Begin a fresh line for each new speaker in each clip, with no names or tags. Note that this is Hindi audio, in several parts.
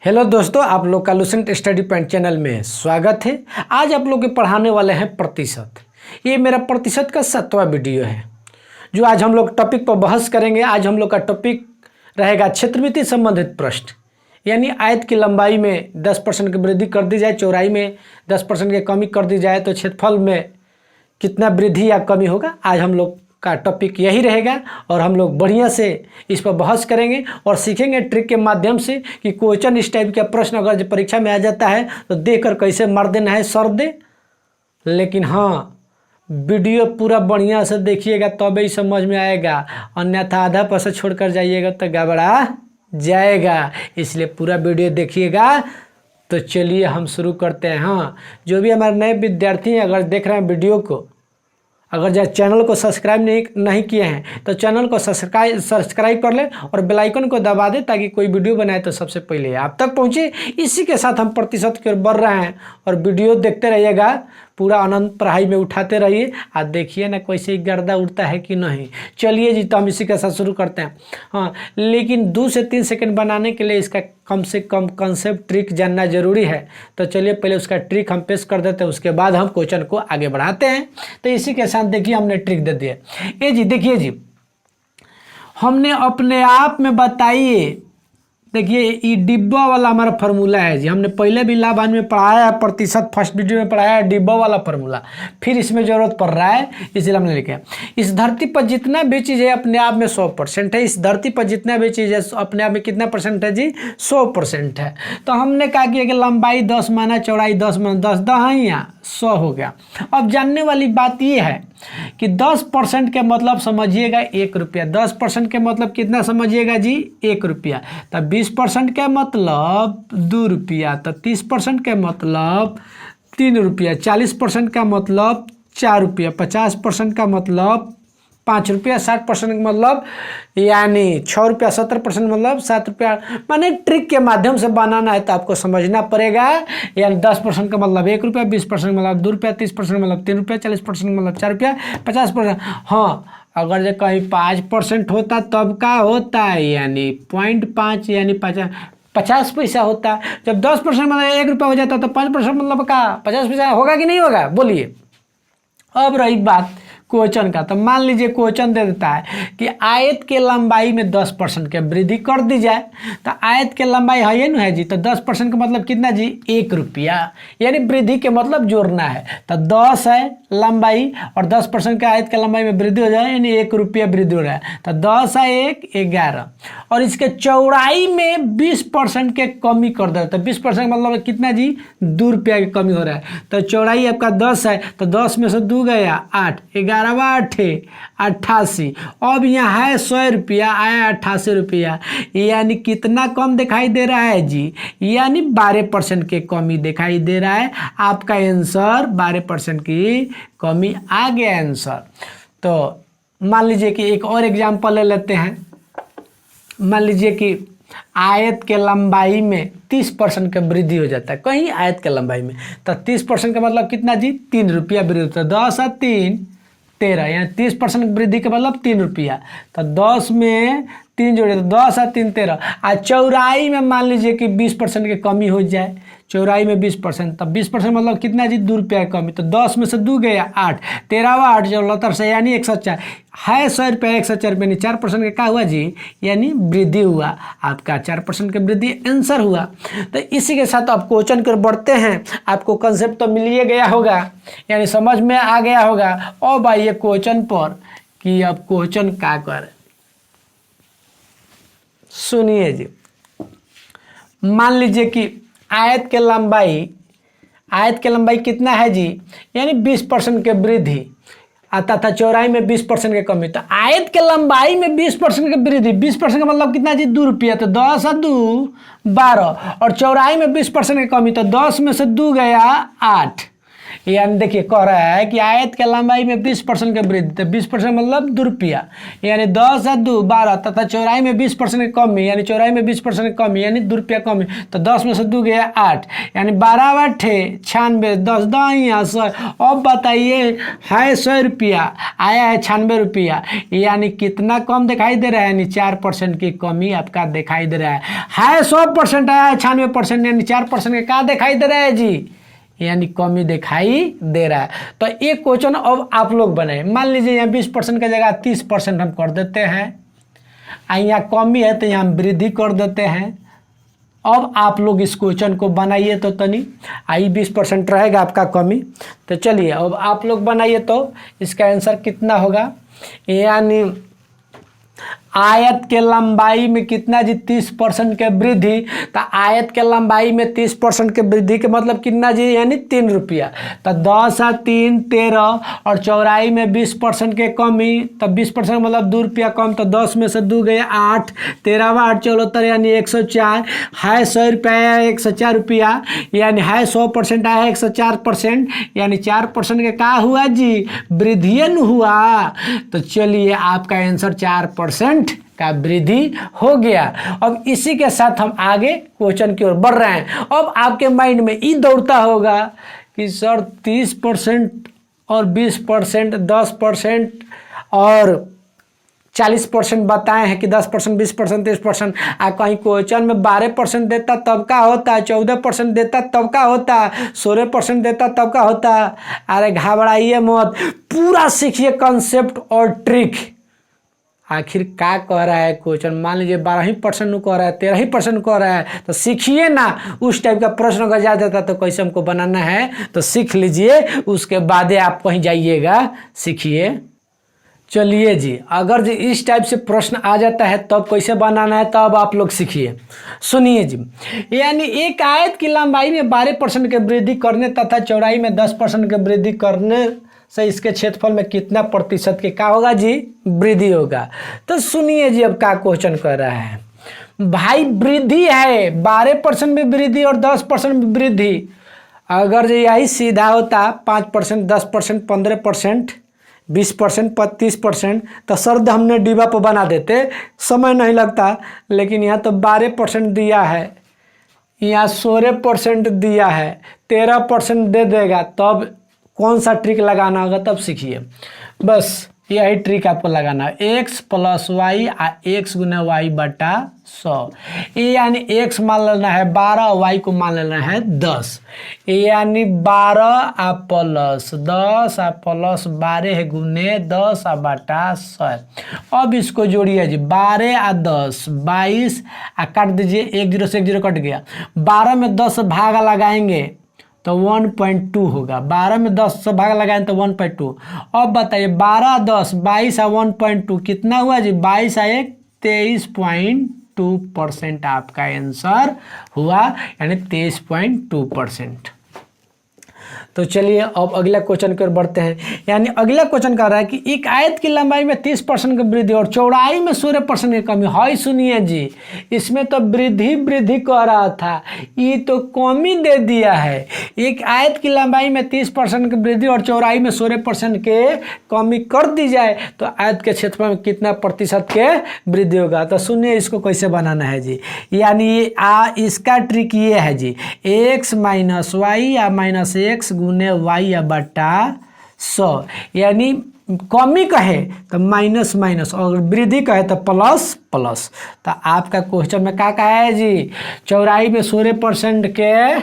हेलो दोस्तों, आप लोग का लुसेंट स्टडी पॉइंट चैनल में स्वागत है। आज आप लोग के पढ़ाने वाले हैं प्रतिशत। ये मेरा प्रतिशत का 7वां वीडियो है जो आज हम लोग टॉपिक पर बहस करेंगे। आज हम लोग का टॉपिक रहेगा क्षेत्रविधि संबंधित प्रश्न, यानी आयत की लंबाई में 10% की वृद्धि कर दी जाए, चौड़ाई में 10% की कमी कर दी जाए तो क्षेत्रफल में कितना वृद्धि या कमी होगा। आज हम लोग का टॉपिक यही रहेगा और हम लोग बढ़िया से इस पर बहस करेंगे और सीखेंगे ट्रिक के माध्यम से कि क्वेश्चन इस टाइप का प्रश्न अगर जो परीक्षा में आ जाता है तो देखकर कैसे मार देना है, सर दे। लेकिन हाँ, वीडियो पूरा बढ़िया से देखिएगा तब ही समझ में आएगा, अन्यथा आधा पैसा छोड़कर जाइएगा तो गड़बड़ा जाएगा। इसलिए पूरा वीडियो देखिएगा। तो चलिए हम शुरू करते हैं। हाँ, जो भी हमारे नए विद्यार्थी हैं अगर देख रहे हैं वीडियो को, अगर जो चैनल को सब्सक्राइब नहीं किए हैं तो चैनल को सब्सक्राइब कर ले और बेल आइकन को दबा दे ताकि कोई वीडियो बनाए तो सबसे पहले आप तक पहुंचे। इसी के साथ हम प्रतिशत की ओर बढ़ रहे हैं और वीडियो देखते रहिएगा, पूरा आनंद पढ़ाई में उठाते रहिए। आप देखिए ना कैसे गर्दा उड़ता है कि नहीं। चलिए जी, तो हम इसी के साथ शुरू करते हैं। हाँ, लेकिन 2 से 3 सेकंड बनाने के लिए इसका कम से कम कंसेप्ट ट्रिक जानना जरूरी है। तो चलिए पहले उसका ट्रिक हम पेश कर देते हैं, उसके बाद हम क्वेश्चन को आगे बढ़ाते हैं। तो इसी के साथ देखिए हमने ट्रिक दे दिया। ये जी देखिए जी, हमने अपने आप में बताइए, देखिए ये डिब्बा वाला हमारा फार्मूला है जी। हमने पहले भी लाभांश में पढ़ाया है, प्रतिशत फर्स्ट वीडियो में पढ़ाया है डिब्बा वाला फार्मूला, फिर इसमें जरूरत पड़ रहा है इसलिए हमने लिखा है। इस धरती पर जितना भी चीज़ है अपने आप में 100% है। इस धरती पर जितना भी चीज़ है अपने आप में कितना परसेंट है जी? 100% है। तो हमने कहा कि लंबाई 10 माना, चौड़ाई 10 माना, 10 दहाइयाँ 100 हो गया। अब जानने वाली बात ये है कि 10% के मतलब समझिएगा 1 रुपया। 10% के मतलब कितना समझिएगा जी? 1 रुपया। तब 20% के मतलब 2 रुपया। तो 30% के मतलब 3 रुपया। 40% का मतलब 4 रुपया। 50% का मतलब 5 रुपया। 60% का मतलब यानी 6 रुपया। 70% मतलब 7 रुपया। माने ट्रिक के माध्यम से बनाना है तो आपको समझना पड़ेगा। यानी 10% का मतलब 1 रुपया, 20% मतलब 2 रुपया, 30% मतलब 3 रुपया, 40% मतलब 4 रुपया, 50%। हाँ, अगर जो कहीं 5% होता तब का होता है, यानी 0.5 यानी 50 पैसा होता। जब 10% मतलब 1 रुपया हो जाता तो 5% मतलब का 50 पैसा होगा कि नहीं होगा? बोलिए। अब रही बात क्वेश्चन का, तो मान लीजिए क्वेश्चन दे देता है कि आयत के लंबाई में 10% की वृद्धि कर दी जाए। तो आयत के लंबाई है ना है जी, तो 10% का मतलब कितना जी? 1 रुपया। यानी वृद्धि के मतलब जोड़ना है। तो 10 है लंबाई और 10% के आयत के लंबाई में वृद्धि हो जाए यानी 1 रुपया वृद्धि हो रहा है। तो 10 है 1, 11। और इसके चौड़ाई में 20% के कमी कर दे। तो 20% मतलब कितना जी? 2 रुपया की कमी हो रहा है। तो चौड़ाई आपका 10 है तो 10 में से 2 गया 8, 11 88। अब यहाँ है 100 रुपया, आया 88 रुपया। यानी कितना कम दिखाई दे रहा है जी? यानी 12% की कमी दिखाई दे रहा है। आपका आंसर 12% की कमी आ गया आंसर। तो मान लीजिए कि एक और एग्जांपल ले लेते हैं। मान लीजिए कि आयत के लंबाई में 30% का वृद्धि हो जाता है कहीं आयत के लंबाई में। तो 30% का मतलब कितना जी? 3 रुपया वृद्धि होता है। 10 और 3 13, यानी 30% वृद्धि का मतलब 3 रुपया। तो 10 में 3 जोड़े तो 10 और 3 13। और चौड़ाई में मान लीजिए कि 20% की कमी हो जाए। चौड़ाई में 20%, तब 20% मतलब कितना जी? 2 रुपया की कमी। तो 10 में से 2 गया 8, 13 व 8 जो 69 से यानी 104 है। 100 रुपया 104 रुपये यानी 4% का क्या हुआ जी? यानी वृद्धि हुआ। आपका 4% की वृद्धि आंसर हुआ। तो इसी के साथ आप क्वेश्चन कर बढ़ते हैं। आपको कंसेप्ट तो मिल ही गया होगा, यानी समझ में आ गया होगा। अब आइए क्वेश्चन पर कि अब क्वेश्चन क्या कर। सुनिए जी, मान लीजिए कि आयत के लंबाई कितना है जी? यानी 20% के वृद्धि आता था, चौड़ाई में 20% की कमी। तो आयत के लंबाई में 20% की वृद्धि, 20% का मतलब कितना जी? 2 रुपया। तो 10 और 2 12 और चौड़ाई में 20% की कमी। तो 10 में से 2 गया 8, यानी देखिए कह रहा है कि आयत के लंबाई में 20% की वृद्धि, तो 20% मतलब 2 रुपया, यानी 10 और 2 12, तथा चौड़ाई में 20% की कमी, यानी चौड़ाई में 20% की कमी यानी 2 रुपया कमी, तो 10 में से 2 गया 8, यानी 12 8 96, 10 10 100। अब बताइए है 100 रुपया, आया है 96 रुपया, यानी कितना कम दिखाई दे रहा है, यानी 4% की कमी आपका दिखाई दे रहा है 100% आया है 96%, यानी 4% का क्या दिखाई दे रहा है जी, यानी कमी दिखाई दे रहा है। तो एक क्वेश्चन अब आप लोग बनाए, मान लीजिए यहाँ 20% की जगह 30% हम कर देते हैं, यहाँ कमी है तो यहाँ वृद्धि कर देते हैं। अब आप लोग इस क्वेश्चन को बनाइए तो तनी, आई 20% रहेगा आपका कमी, तो चलिए अब आप लोग बनाइए तो इसका आंसर कितना होगा, यानी आयत के लंबाई में कितना जी 30% के वृद्धि, तो आयत के लंबाई में 30% के वृद्धि के मतलब कितना जी, यानी 3 रुपया, तो 10 और 3 13, और चौड़ाई में 20% के कमी, तो 20% मतलब 2 रुपया कम, तो 10 में से 2 गए 8, 13 8 74, यानी 104, है 100 रुपया 104 रुपया, यानी है 100% आया 104%, यानी 4% का क्या हुआ जी, वृद्धियन हुआ। तो चलिए आपका आंसर 4% का वृद्धि हो गया। अब इसी के साथ हम आगे क्वेश्चन की ओर बढ़ रहे हैं। अब आपके माइंड में ये दौड़ता होगा कि सर 30% और 20%, 10% और 40% बताए हैं कि 10% 20% 30%, कहीं क्वेश्चन में 12% देता तब का होता, 14% देता तब का होता, 16% देता तब का होता। अरे घबराइए मत, पूरा सीखिए कंसेप्ट और ट्रिक, आखिर क्या कह रहा है क्वेश्चन। मान लीजिए 12% कह रहा है, 13% कह रहा है, तो सीखिए ना, उस टाइप का प्रश्न अगर जा जाता तो कैसे हमको बनाना है तो सीख लीजिए, उसके बाद आप कहीं जाइएगा सीखिए। चलिए जी, अगर जी इस टाइप से प्रश्न आ जाता है तब कैसे बनाना है, तब आप लोग सीखिए। सुनिए जी, यानी एक आयत की लंबाई में 12% की वृद्धि करने तथा चौड़ाई में 10% की वृद्धि करने से इसके क्षेत्रफल में कितना प्रतिशत के क्या होगा जी, वृद्धि होगा। तो सुनिए जी, अब क्या क्वेश्चन कर रहा है भाई, वृद्धि है 12% में वृद्धि और 10% में वृद्धि, अगर जो यही सीधा होता 5% 10% 15% 20% 35%, तो सर्द हमने डिब्बा पर बना देते, समय नहीं लगता। लेकिन यहाँ तो 12% दिया है, यहाँ 16% दिया है, 13% दे देगा, तब कौन सा ट्रिक लगाना होगा तब सीखिए। बस यही ट्रिक आपको लगाना है, x + y आ x × y बटा 100, यानी x मान लेना है 12, y को मान लेना है 10, यानी 12 आ प्लस 10 आ प्लस 12 गुने 10 आ बटा 100। अब इसको जोड़िए जी, 12 आ 10 22, आ काट दीजिए, 1 0 से 1 0 कट गया, 12 में 10 भागा लगाएंगे तो 1.2 होगा, 12 में 10 से भाग लगाएं तो 1.2। अब बताइए 12 10 22 आ 1.2 कितना हुआ जी, 22 आ 1 23.2% आपका आंसर हुआ, यानी 23.2%। तो चलिए अब अगला क्वेश्चन की ओर बढ़ते हैं। यानी अगला क्वेश्चन कह रहा है कि एक आयत की लंबाई में 30% की वृद्धि और चौड़ाई में 16% की कमी। हाय सुनिए जी, इसमें तो वृद्धि कह रहा था, ये तो कमी दे दिया है। एक आयत की लंबाई में 30% की वृद्धि और चौड़ाई में 16% के कमी कर दी जाए तो आयत के क्षेत्रफल में कितना प्रतिशत के वृद्धि होगा। तो सुनिए इसको कैसे बनाना है जी, यानी इसका ट्रिक ये है जी, x - y या -x गुने y या बटा 100, यानी कमी कहे तो माइनस माइनस और वृद्धि कहे तो प्लस प्लस। तो आपका क्वेश्चन में क्या कहा है जी, चौड़ाई में 16% के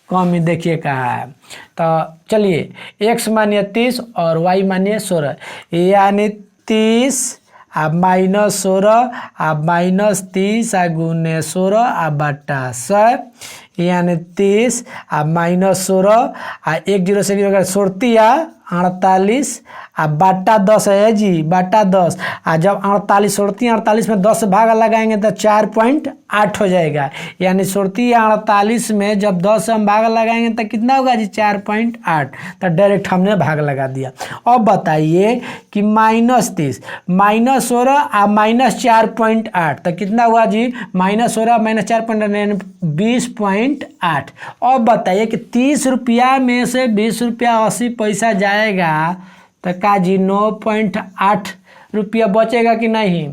कमी देखिए कहा है। तो चलिए x मानिए 30 और y मानिए 16, यानी 30 आ -16 आ -30 आ गुने 16 आ बटा 100, यानी 30 आ -16 आ 1 0 से 0 सोड़ती आ 48 अब बाटा 10 है जी, बाटा 10। और जब 48 सुड़ती 48 में 10 से भागा लगाएंगे तो 4.8 हो जाएगा। यानी सुड़ती 48 में जब 10 से हम भागा लगाएंगे तो कितना होगा जी, 4.8। तो डायरेक्ट हमने भाग लगा दिया। अब बताइए कि -30 -16 और -4.8 तो कितना हुआ जी, -16 -4.8 20.8। अब बताइए कि 30 रुपया में से 20 रुपया 80 पैसा जाएगा तो का जी 9.8 रुपया बचेगा कि नहीं।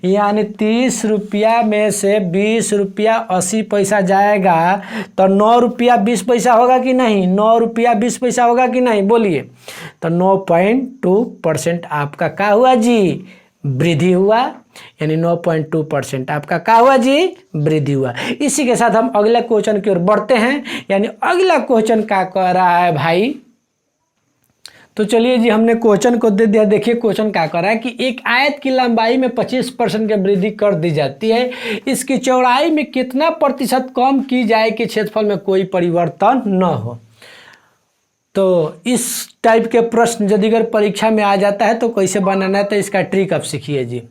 यानी 30 रुपया में से 20 रुपया 80 पैसा जाएगा तो 9 रुपया 20 पैसा होगा कि नहीं, 9 रुपया 20 पैसा होगा कि नहीं, बोलिए। तो 9.2% आपका क्या हुआ जी, वृद्धि हुआ। यानी 9.2% आपका क्या हुआ जी, वृद्धि हुआ। इसी के साथ हम अगला क्वेश्चन की ओर बढ़ते हैं। यानी अगला क्वेश्चन क्या कह रहा है भाई, तो चलिए जी हमने क्वेश्चन को दे दिया। देखिए क्वेश्चन क्या कर रहा है कि एक आयत की लंबाई में 25% की वृद्धि कर दी जाती है, इसकी चौड़ाई में कितना प्रतिशत कम की जाए कि क्षेत्रफल में कोई परिवर्तन न हो। तो इस टाइप के प्रश्न यदि अगर परीक्षा में आ जाता है तो कैसे बनाना है, तो इसका ट्रिक आप सीखिए जी।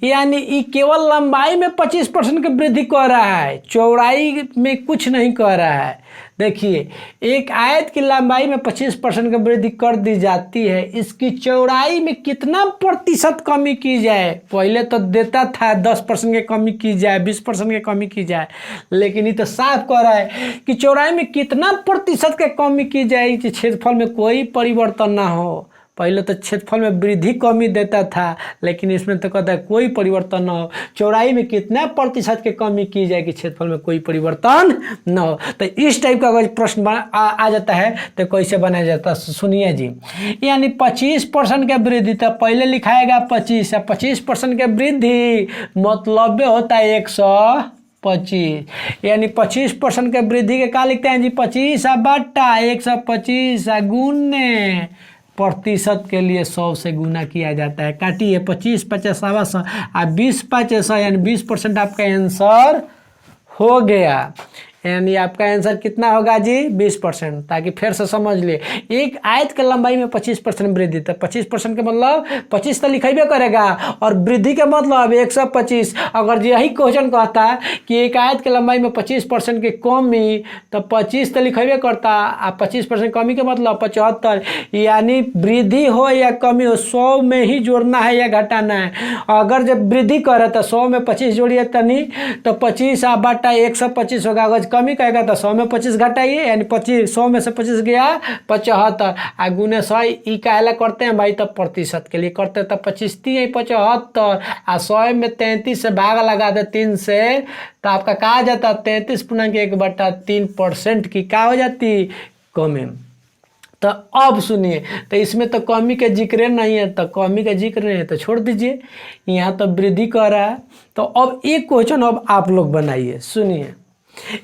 यानी ये केवल लंबाई में 25% की वृद्धि कर रहा है, चौड़ाई में कुछ नहीं कर रहा है। देखिए एक आयत की लंबाई में 25% की वृद्धि कर दी जाती है, इसकी चौड़ाई में कितना प्रतिशत कमी की जाए। पहले तो देता था 10% की कमी की जाए, 20% की कमी की जाए, लेकिन ये तो साफ कह रहा है कि चौड़ाई में कितना प्रतिशत की कमी की जाए कि क्षेत्रफल में कोई परिवर्तन ना हो। पहले तो क्षेत्रफल में वृद्धि कमी देता था, लेकिन इसमें तो कहता है कोई परिवर्तन न हो। चौड़ाई में कितना प्रतिशत की कमी की जाए कि क्षेत्रफल में कोई परिवर्तन न हो। तो इस टाइप का अगर प्रश्न आ जाता है तो कैसे बनाया जाता है, सुनिए जी। यानी 25% की वृद्धि, तो पहले लिखाएगा 25, 25% की वृद्धि मतलब होता है 125। यानी 25% के वृद्धि के क्या लिखते हैं जी, 25 बटा 125 गुने प्रतिशत के लिए 100 से गुना किया जाता है। काटिए 25 50 100 और 20 5 100 यानी 20% आपका आंसर हो गया। यानी आपका आंसर कितना होगा जी, 20%। ताकि फिर से समझ लिए, एक आयत के लंबाई में 25% वृद्धि, तो 25% के मतलब 25 तो लिखेबे करेगा, और वृद्धि के मतलब 125। अगर यही क्वेश्चन कहता कि एक आयत के लंबाई में 25% की कमी, तो 25 तो लिखेबे करता, और 25% कमी के मतलब 75। यानी वृद्धि हो या कमी हो 100 में ही जोड़ना है या घटाना है। अगर जब वृद्धि करे तो 100 में 25 जोड़िए तनी, तो 25 बटा 125 होगा। अगर कमी कहेगा तो 100 में 25 घटाइए, यानी 25 100 में से 25 गया 75 आ गुने 100। ई काहेला करते हैं भाई, तब प्रतिशत के लिए करते हैं। तब 25 3 75 आ 100 में 33 से भाग लगा दे 3 से, तो आपका कहा जाता 33.1/3% की क्या हो जाती, कमी। तो अब सुनिए, तो इसमें तो कमी के जिक्र नहीं है, तो कमी का जिक्र नहीं है तो छोड़ दीजिए। यहाँ तो वृद्धि कर रहा है। तो अब एक क्वेश्चन अब आप लोग बनाइए, सुनिए।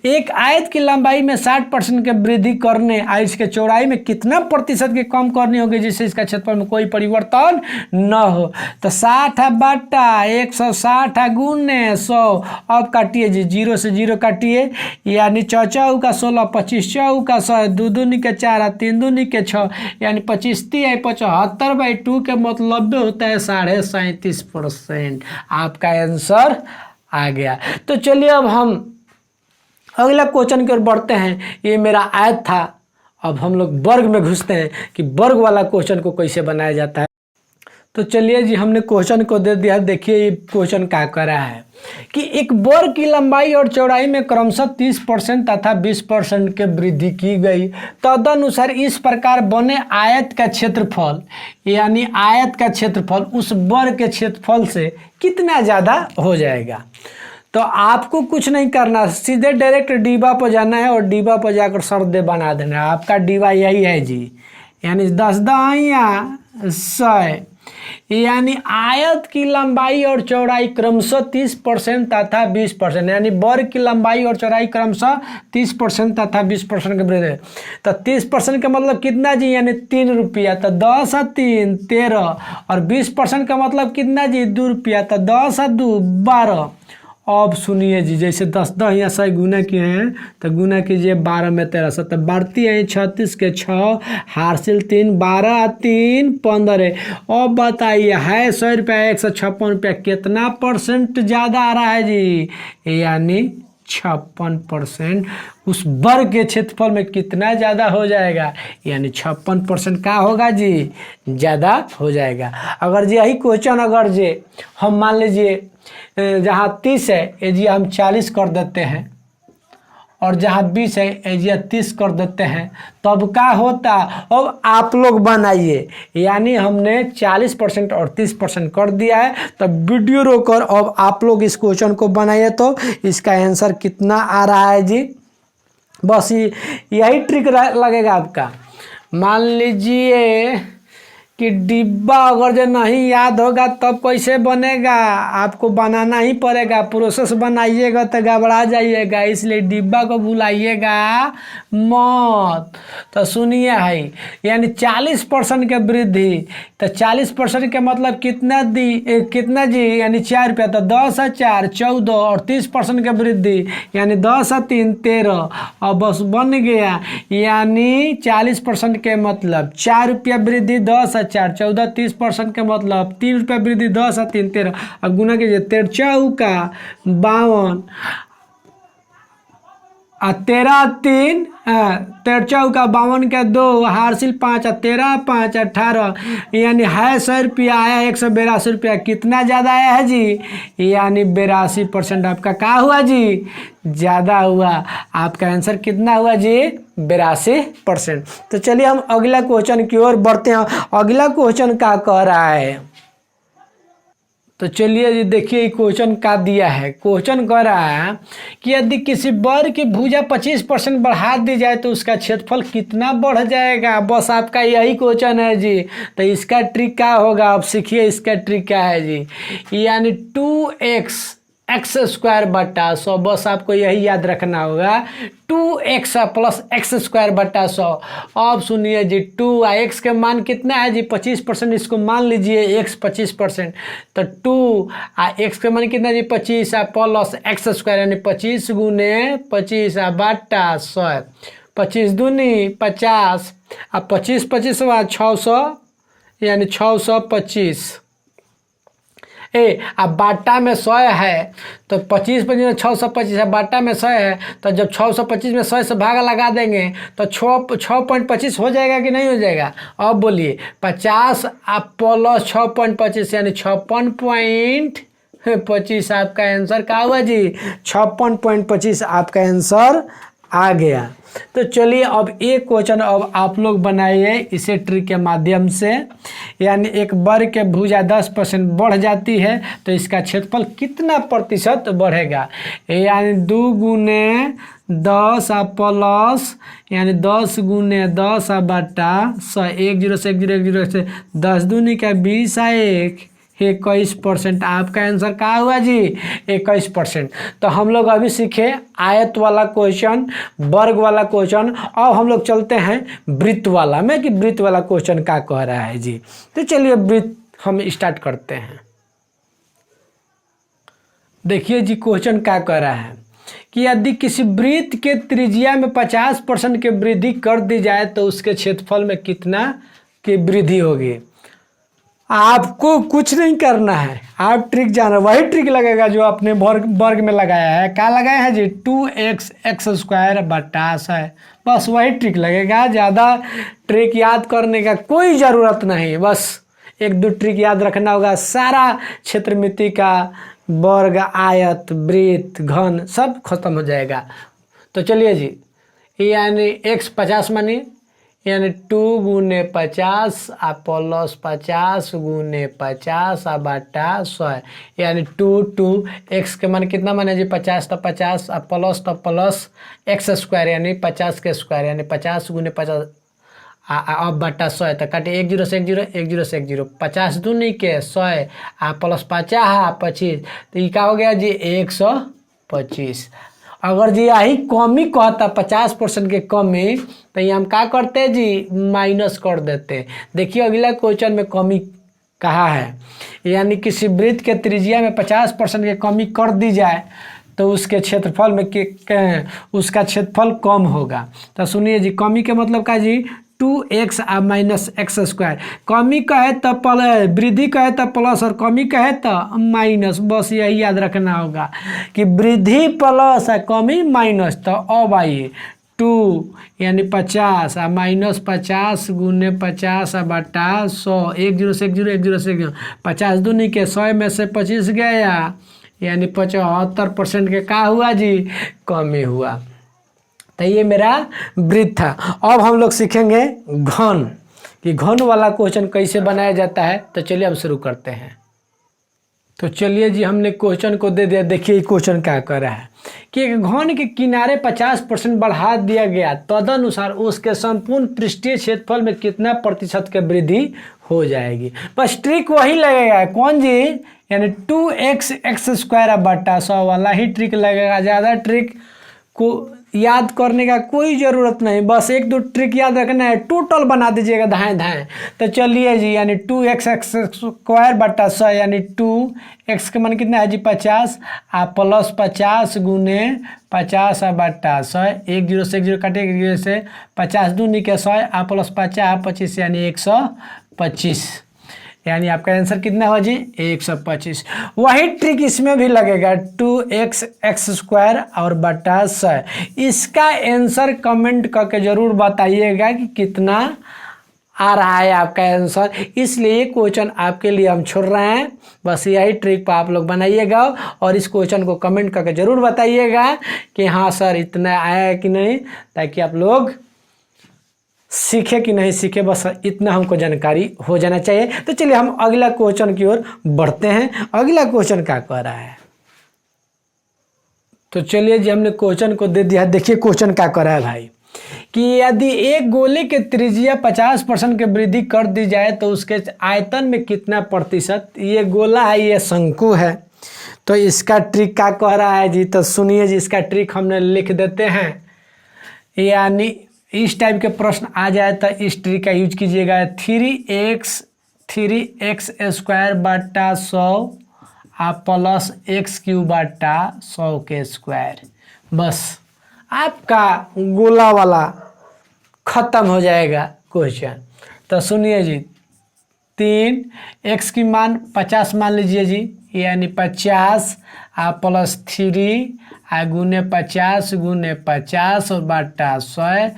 एक आयत की लंबाई में 60% की वृद्धि करने और इसके चौड़ाई में कितना प्रतिशत की कम करनी होगी जिससे इसका क्षेत्रफल में कोई परिवर्तन न हो। तो 60 बटा 160 गुने 100। अब काटिए जी, 0 से 0 काटिए, यानी 4 का 16, 25 का 100, 2 दूनी के 4, 3 दूनी के 6, यानी 25 3 75/2 के मतलब होता है 37.5%। आपका आंसर आ गया। तो चलिए अब हम अगला क्वेश्चन की ओर बढ़ते हैं। ये मेरा आयत था, अब हम लोग वर्ग में घुसते हैं कि वर्ग वाला क्वेश्चन को कैसे बनाया जाता है। तो चलिए जी हमने क्वेश्चन को दे दिया। देखिए ये क्वेश्चन क्या कर रहा है कि एक वर्ग की लंबाई और चौड़ाई में क्रमशः 30% तथा 20% की वृद्धि की गई। तदनुसार इस प्रकार बने आयत का क्षेत्रफल, यानी आयत का क्षेत्रफल उस वर्ग के क्षेत्रफल से कितना ज़्यादा हो जाएगा। तो आपको कुछ नहीं करना, सीधे डायरेक्ट डीबा पर जाना है और डीबा पर जाकर सरदे बना देना है। आपका डीबा यही है जी, यानी 10 दाइया 100। यानी आयत की लंबाई और चौड़ाई क्रमशः 30% तथा 20%, यानी वर्ग की लंबाई और चौड़ाई क्रमशः 30% तथा 20% के वृद्धि। तो 30% का मतलब कितना जी, यानी 3 रुपया, तो 10 और 3 13, और 20% का मतलब कितना जी, 2 रुपया, तो 10 और 2 12। अब सुनिए जी, जैसे 10 10 या 100 गुना किए हैं तो गुना कीजिए 12 में 13 7 बढ़ती है 36 के 6 हासिल 3 12 3 15। अब बताइए है 100 रुपया 156 रुपया कितना परसेंट ज़्यादा आ रहा है जी, यानी 56%। उस वर्ग के क्षेत्रफल में कितना ज़्यादा हो जाएगा, यानी 56% का होगा जी, ज़्यादा हो जाएगा। अगर जी यही क्वेश्चन अगर जी हम मान लीजिए जहाँ 30 है ये जी हम 40 कर देते हैं, और जहाँ 20 है ये जी 30 कर देते हैं, तब क्या होता। अब आप लोग बनाइए, यानी हमने 40% और 30% कर दिया है। तब वीडियो रोकर अब आप लोग इस क्वेश्चन को बनाइए तो इसका आंसर कितना आ रहा है जी। बस यही ट्रिक लगेगा आपका। मान लीजिए कि डिब्बा अगर जो नहीं याद होगा तब कैसे बनेगा, आपको बनाना ही पड़ेगा। प्रोसेस बनाइएगा तो घबरा जाइएगा, इसलिए डिब्बा को भुलाइएगा मत। तो सुनिए है, यानी 40% के वृद्धि, तो 40% के मतलब कितना कितना जी, यानी 4 रुपया, तो 10 है 4 14, और 30% के वृद्धि यानी 10 है 3 13। और बस बन गया, यानी 40% के मतलब 4 रुपया वृद्धि 10 है 4 14, 30% के मतलब 3 रुपया वृद्धि 10 है 3 13। और गुना कीजिए 13 चौका 52 और 13 3 13 चौका 52 के 2 हासिल 5 और 13 5 18, यानी है 100 रुपया आया 182 रुपया। कितना ज़्यादा आया है जी, यानी 82% आपका क्या हुआ जी, ज़्यादा हुआ। आपका आंसर कितना हुआ जी, 82%। तो चलिए हम अगला क्वेश्चन की ओर बढ़ते हैं। अगला क्वेश्चन क्या कह रहा है, तो चलिए जी देखिए क्वेश्चन का दिया है। क्वेश्चन कह रहा है कि यदि किसी वर्ग की भुजा 25% बढ़ा दी जाए तो उसका क्षेत्रफल कितना बढ़ जाएगा। बस आपका यही क्वेश्चन है जी। तो इसका ट्रिक क्या होगा, आप सीखिए इसका ट्रिक क्या है जी, यानी 2x एक्स स्क्वायर बटा 100। बस आपको यही याद रखना होगा, 2x प्लस एक्स स्क्वायर बटा 100। अब सुनिए जी, 2 x के मान कितना है जी, 25%। इसको मान लीजिए x 25%, तो 2 x के मान कितना जी 25 प्लस एक्स स्क्वायर यानी 25 गुने 25 बटा 100। 25 दूनी 50 और 25 25 600 यानी 625। अब बाटा में 100 है तो 25 25 625 है, बाटा में 100 है तो जब 625 में 100 से भागा लगा देंगे तो 6.25 हो जाएगा कि नहीं हो जाएगा। अब बोलिए 50 प्लस 6.25 यानी 56.25 आपका आंसर क्या हुआ जी, 56.25 आपका आंसर आ गया। तो चलिए अब एक क्वेश्चन अब आप लोग बनाइए इसे ट्रिक के माध्यम से। यानी एक वर्ग के भुजा 10% बढ़ जाती है तो इसका क्षेत्रफल कितना प्रतिशत बढ़ेगा। यानी 2 गुने 10 प्लस यानी 10 गुने 10 बटा 100। 1 0 से 1 0 1 0 से 10 दूनी का 20 1 21%। आपका आंसर क्या हुआ जी, 21%। तो हम लोग अभी सीखे आयत वाला क्वेश्चन, वर्ग वाला क्वेश्चन। अब हम लोग चलते हैं वृत्त वाला में कि वृत्त वाला क्वेश्चन क्या कह रहा है जी। तो चलिए वृत्त हम स्टार्ट करते हैं। देखिए जी क्वेश्चन क्या कह रहा है कि यदि किसी वृत्त के त्रिज्या में 50% की वृद्धि कर दी जाए तो उसके क्षेत्रफल में कितना की वृद्धि होगी। आपको कुछ नहीं करना है, आप ट्रिक जाना, वही ट्रिक लगेगा जो आपने वर्ग में लगाया है। क्या लगाया है जी, 2x एक्स स्क्वायर बटा 100। बस वही ट्रिक लगेगा, ज़्यादा ट्रिक याद करने का कोई ज़रूरत नहीं। बस 1 2 ट्रिक याद रखना होगा। सारा क्षेत्रमिति का वर्ग आयत वृत्त घन सब खत्म हो जाएगा। तो चलिए जी, यानी x 50 मानिए, यानी 2 गुने 50 प्लस 50 गुने 50 बटा 100 यानी 2 x के मान कितना माने जी 50 तो 50 तो प्लस एक्स स्क्वायर यानी 50 के स्क्वायर यानी 50 गुने 50 अब बटा 100 तो काटे 1 0 से 1 0 1 0 से 1 0 50 दूनी के 100 प्लस 50 25 तो ये क्या हो गया जी 125। अगर जी यही कमी कहता 50% के कमी तो ये हम क्या करते जी माइनस कर देते। देखिए अगला क्वेश्चन में कमी कहा है, यानी किसी वृत्त के त्रिज्या में 50% की कमी कर दी जाए तो उसके क्षेत्रफल में उसका क्षेत्रफल कम होगा। तो सुनिए जी, कमी के मतलब का जी 2x माइनस एक्स स्क्वायर। कमी कहे तो प्लस, वृद्धि कहे तो प्लस और कमी कहे तो माइनस। बस यही याद रखना होगा कि वृद्धि प्लस है, कमी माइनस। तो अब आइए 2 यानी 50 माइनस 50 गुने 50 बटा 100। 1 0 से 1 0, 1 0 से 1 0, 50 दूनी के 100 में से 25 गया, यानी 75% के का हुआ जी, कमी हुआ। तो ये मेरा वृत्त था। अब हम लोग सीखेंगे घन, कि घन वाला क्वेश्चन कैसे बनाया जाता है। तो चलिए अब शुरू करते हैं। तो चलिए जी, हमने क्वेश्चन को दे दिया। देखिए क्वेश्चन क्या कर रहा है कि एक घन के किनारे 50% बढ़ा दिया गया, तदनुसार उसके संपूर्ण पृष्ठीय क्षेत्रफल में कितना प्रतिशत की वृद्धि हो जाएगी। बस ट्रिक वही लगेगा, कौन जी, यानी 2x एक्स स्क्वायर बटा 100 वाला ही ट्रिक लगेगा। ज़्यादा ट्रिक को याद करने का कोई ज़रूरत नहीं, बस 1-2 ट्रिक याद रखना है, टोटल बना दीजिएगा धाएँ धाएँ। तो चलिए जी, यानी 2x एक्स स्क्वायर बटा 100, यानी 2x का मान कितना है जी 50 प्लस 50 गुने 50 बटा 100। 1 0 से 1 0 काटेगा, से 50 दूनी के 100 प्लस 50 25, यानी 125। यानी आपका आंसर कितना हो जी 125। वही ट्रिक इसमें भी लगेगा, 2x एक्स स्क्वायर और बटा 100। इसका आंसर कमेंट करके जरूर बताइएगा कि कितना आ रहा है आपका आंसर। इसलिए क्वेश्चन आपके लिए हम छोड़ रहे हैं, बस यही ट्रिक पर आप लोग बनाइएगा और इस क्वेश्चन को कमेंट करके जरूर बताइएगा कि हाँ सर इतना आया है कि नहीं, ताकि आप लोग सीखे कि नहीं सीखे, बस इतना हमको जानकारी हो जाना चाहिए। तो चलिए हम अगला क्वेश्चन की ओर बढ़ते हैं। अगला क्वेश्चन क्या कह रहा है, तो चलिए जी, हमने क्वेश्चन को दे दिया। देखिए क्वेश्चन क्या कह रहा है भाई, कि यदि एक गोले के त्रिज्या 50% की वृद्धि कर दी जाए तो उसके आयतन में कितना प्रतिशत। ये गोला है, ये शंकु है, तो इसका ट्रिक क्या कह रहा है जी। तो सुनिए जी, इसका ट्रिक हमने लिख देते हैं। यानी इस टाइप के प्रश्न आ जाए तो इस ट्रिक का यूज कीजिएगा। 3x स्क्वायर बटा 100 प्लस एक्स क्यूब बटा 100 के स्क्वायर। बस आपका गोला वाला खत्म हो जाएगा क्वेश्चन। तो सुनिए जी, 3x की मान 50 मान लीजिए जी, यानी 50 प्लस 3 गुने 50 गुने 50 और बटा 100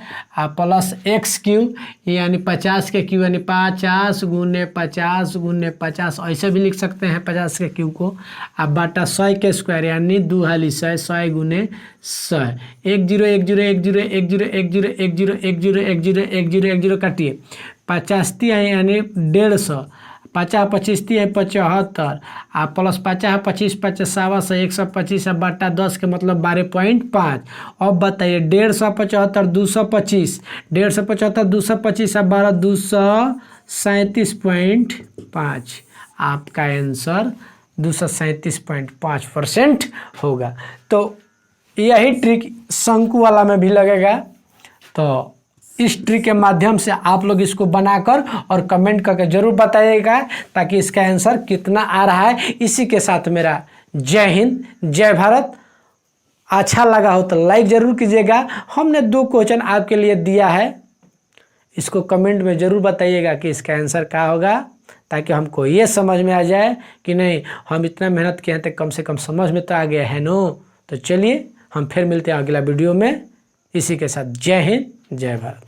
प्लस एक्स क्यूब, यानी 50 के क्यूब, यानी 50 गुने 50 गुने 50, ऐसे भी लिख सकते हैं 50 के क्यूब को। अब बटा 100 के स्क्वायर, यानी 2 हाली 100, 100 गुने 100। 1 0 1 0 1 0 1 0 1 0 1 0 1 0 1 0 1 0 1 0 काटिए। 50 है यानी 150, 50 25 है 75 प्लस 50 25 50 125 बटा 10 के मतलब 12.5। अब बताइए 175 225, 175 225 12 237.5। आपका आंसर 237.5% होगा। तो यही ट्रिक शंकु वाला में भी लगेगा। तो इस ट्रिक के माध्यम से आप लोग इसको बनाकर और कमेंट करके जरूर बताइएगा, ताकि इसका आंसर कितना आ रहा है। इसी के साथ मेरा जय हिंद, जय भारत। अच्छा लगा हो तो लाइक ज़रूर कीजिएगा। हमने 2 क्वेश्चन आपके लिए दिया है, इसको कमेंट में ज़रूर बताइएगा कि इसका आंसर क्या होगा, ताकि हमको ये समझ में आ जाए कि नहीं हम इतना मेहनत किए हैं तो कम से कम समझ में तो आ गया है नो। तो चलिए हम फिर मिलते हैं अगला वीडियो में। इसी के साथ जय हिंद, जय भारत।